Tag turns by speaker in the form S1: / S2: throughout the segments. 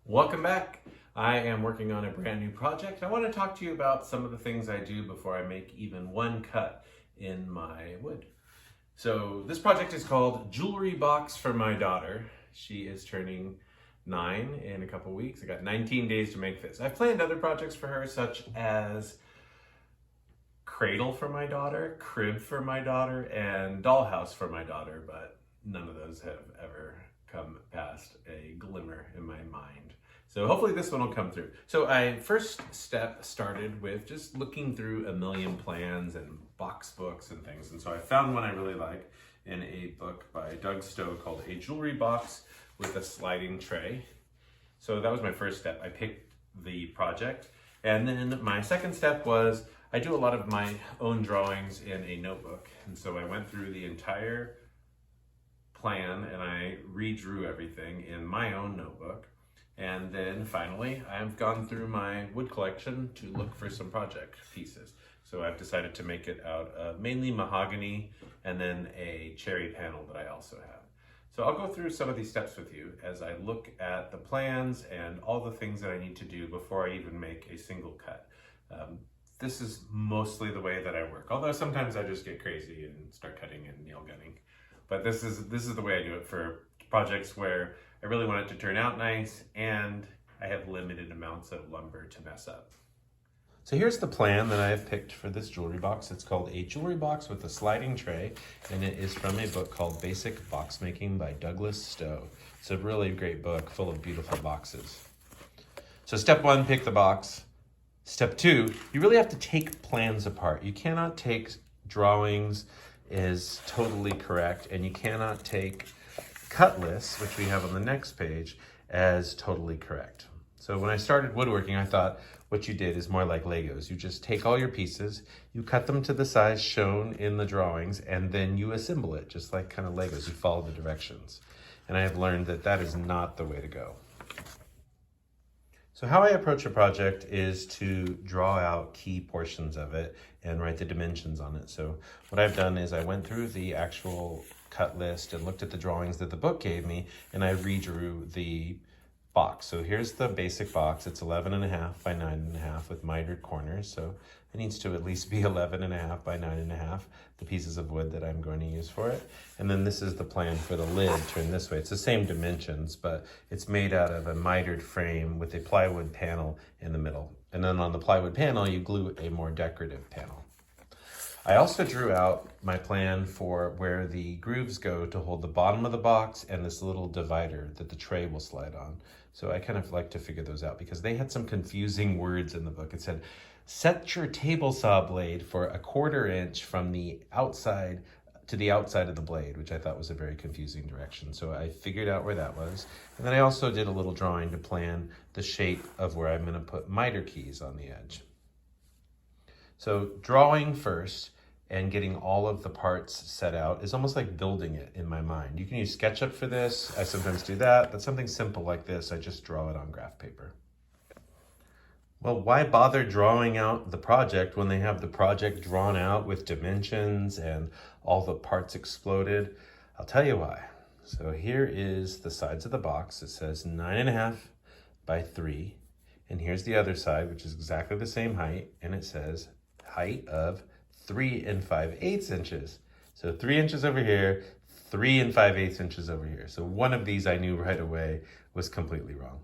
S1: Welcome back. I am working on a brand new project. I want to talk to you about some of the things I do before I make even one cut in my wood. So this project is called Jewelry Box for My Daughter. She is turning 9 in a couple weeks. I got 19 days to make this. I've planned other projects for her, such as cradle for my daughter, crib for my daughter, and dollhouse for my daughter, but none of those have ever come past a glimmer in my mind. So hopefully this one will come through. So I first step started with just looking through a million plans and box books and things. And so I found one I really like in a book by Doug Stowe called A Jewelry Box with a Sliding Tray. So that was my first step. I picked the project. And then my second step was I do a lot of my own drawings in a notebook. And so I went through the entire plan and I redrew everything in my own notebook. And then finally, I've gone through my wood collection to look for some project pieces. So I've decided to make it out of mainly mahogany and then a cherry panel that I also have. So I'll go through some of these steps with you as I look at the plans and all the things that I need to do before I even make a single cut. This is mostly the way that I work, although sometimes I just get crazy and start cutting and nail gunning. But this is the way I do it for projects where I really want it to turn out nice and I have limited amounts of lumber to mess up. So here's the plan that I have picked for this jewelry box. It's called A Jewelry Box with a Sliding Tray, and it is from a book called Basic Box Making by Douglas Stowe. It's a really great book full of beautiful boxes. So step one, pick the box. Step two, you really have to take plans apart. You cannot take drawings as totally correct, and you cannot take cut lists, which we have on the next page, as totally correct. So when I started woodworking, I thought what you did is more like Legos. You just take all your pieces, you cut them to the size shown in the drawings, and then you assemble it, just like kind of Legos. You follow the directions. And I have learned that that is not the way to go. So how I approach a project is to draw out key portions of it and write the dimensions on it. So what I've done is I went through the actual cut list and looked at the drawings that the book gave me, and I redrew the box. So here's the basic box. It's 11.5 by 9.5 with mitered corners. So it needs to at least be 11.5 by 9.5, the pieces of wood that I'm going to use for it. And then this is the plan for the lid turned this way. It's the same dimensions, but it's made out of a mitered frame with a plywood panel in the middle. And then on the plywood panel, you glue a more decorative panel. I also drew out my plan for where the grooves go to hold the bottom of the box and this little divider that the tray will slide on. So I kind of like to figure those out because they had some confusing words in the book. It said, set your table saw blade for 1/4 inch from the outside to the outside of the blade, which I thought was a very confusing direction. So I figured out where that was. And then I also did a little drawing to plan the shape of where I'm going to put miter keys on the edge. So drawing first and getting all of the parts set out is almost like building it in my mind. You can use SketchUp for this. I sometimes do that, but something simple like this, I just draw it on graph paper. Well, why bother drawing out the project when they have the project drawn out with dimensions and all the parts exploded? I'll tell you why. So here is the sides of the box. It says 9.5 by 3. And here's the other side, which is exactly the same height. And it says height of 3 5/8 inches. So 3 inches over here, 3 5/8 inches over here. So one of these I knew right away was completely wrong.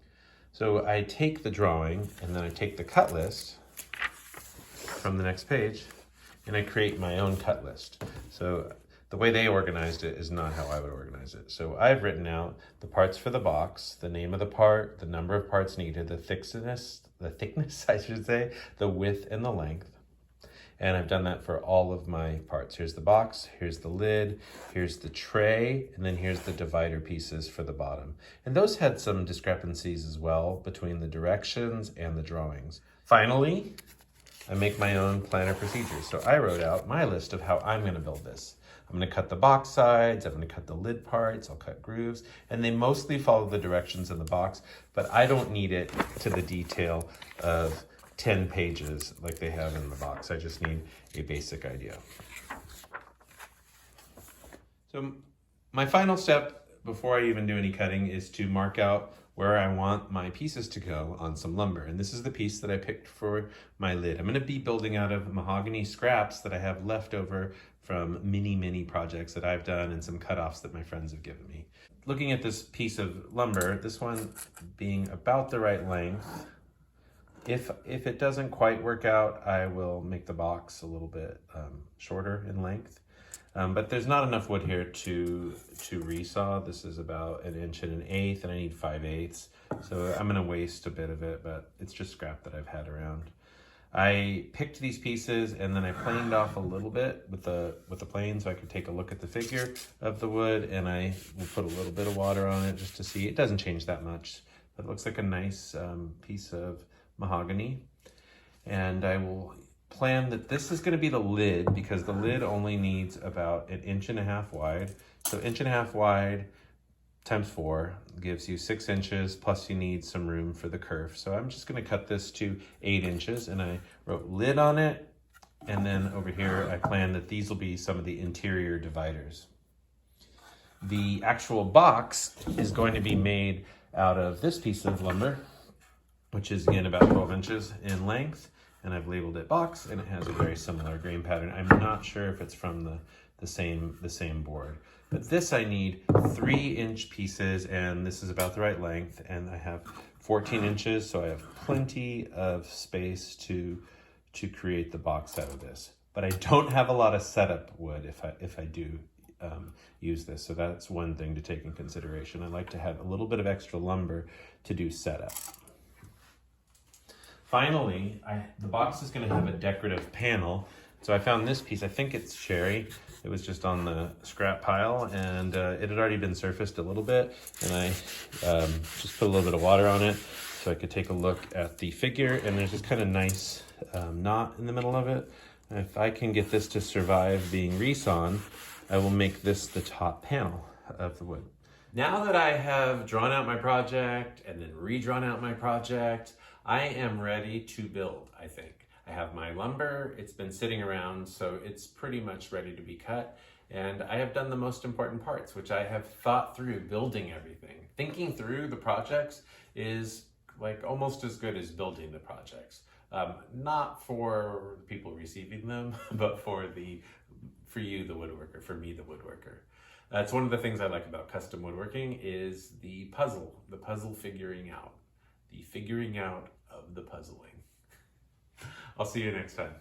S1: So I take the drawing and then I take the cut list from the next page and I create my own cut list. So the way they organized it is not how I would organize it. So I've written out the parts for the box, the name of the part, the number of parts needed, the thickness I should say, the width and the length. And I've done that for all of my parts. Here's the box, here's the lid, here's the tray, and then here's the divider pieces for the bottom. And those had some discrepancies as well between the directions and the drawings. Finally, I make my own planner procedures. So I wrote out my list of how I'm gonna build this. I'm gonna cut the box sides, I'm gonna cut the lid parts, I'll cut grooves, and they mostly follow the directions in the box, but I don't need it to the detail of 10 pages like they have in the box. I just need a basic idea. So my final step before I even do any cutting is to mark out where I want my pieces to go on some lumber. And this is the piece that I picked for my lid. I'm gonna be building out of mahogany scraps that I have left over from many projects that I've done and some cutoffs that my friends have given me. Looking at this piece of lumber, this one being about the right length, if it doesn't quite work out, I will make the box a little bit shorter in length. But there's not enough wood here to resaw. This is about 1 1/8 inches, and I need 5/8. So I'm gonna waste a bit of it, but it's just scrap that I've had around. I picked these pieces and then I planed off a little bit with the plane so I could take a look at the figure of the wood, and I will put a little bit of water on it just to see. It doesn't change that much, but it looks like a nice piece of mahogany. And I will plan that this is going to be the lid, because the lid only needs about 1.5 inches wide. So 1.5 inches wide times 4 gives you 6 inches, plus you need some room for the kerf. So I'm just going to cut this to 8 inches, and I wrote lid on it. And then over here, I plan that these will be some of the interior dividers. The actual box is going to be made out of this piece of lumber, which is again about 12 inches in length. And I've labeled it box, and it has a very similar grain pattern. I'm not sure if it's from the same board. But this I need 3-inch pieces, and this is about the right length, and I have 14 inches, so I have plenty of space to create the box out of this. But I don't have a lot of setup wood if I do use this, so that's one thing to take in consideration. I like to have a little bit of extra lumber to do setup. Finally, the box is going to have a decorative panel. So I found this piece, I think it's cherry. It was just on the scrap pile, and it had already been surfaced a little bit. And I just put a little bit of water on it so I could take a look at the figure. And there's this kind of nice knot in the middle of it. And if I can get this to survive being resawn, I will make this the top panel of the wood. Now that I have drawn out my project and then redrawn out my project, I am ready to build, I think. I have my lumber, it's been sitting around, so it's pretty much ready to be cut. And I have done the most important parts, which I have thought through building everything. Thinking through the projects is like almost as good as building the projects. Not for people receiving them, but for you, the woodworker, for me, the woodworker. That's one of the things I like about custom woodworking is the puzzle figuring out. The figuring out of the puzzling. I'll see you next time.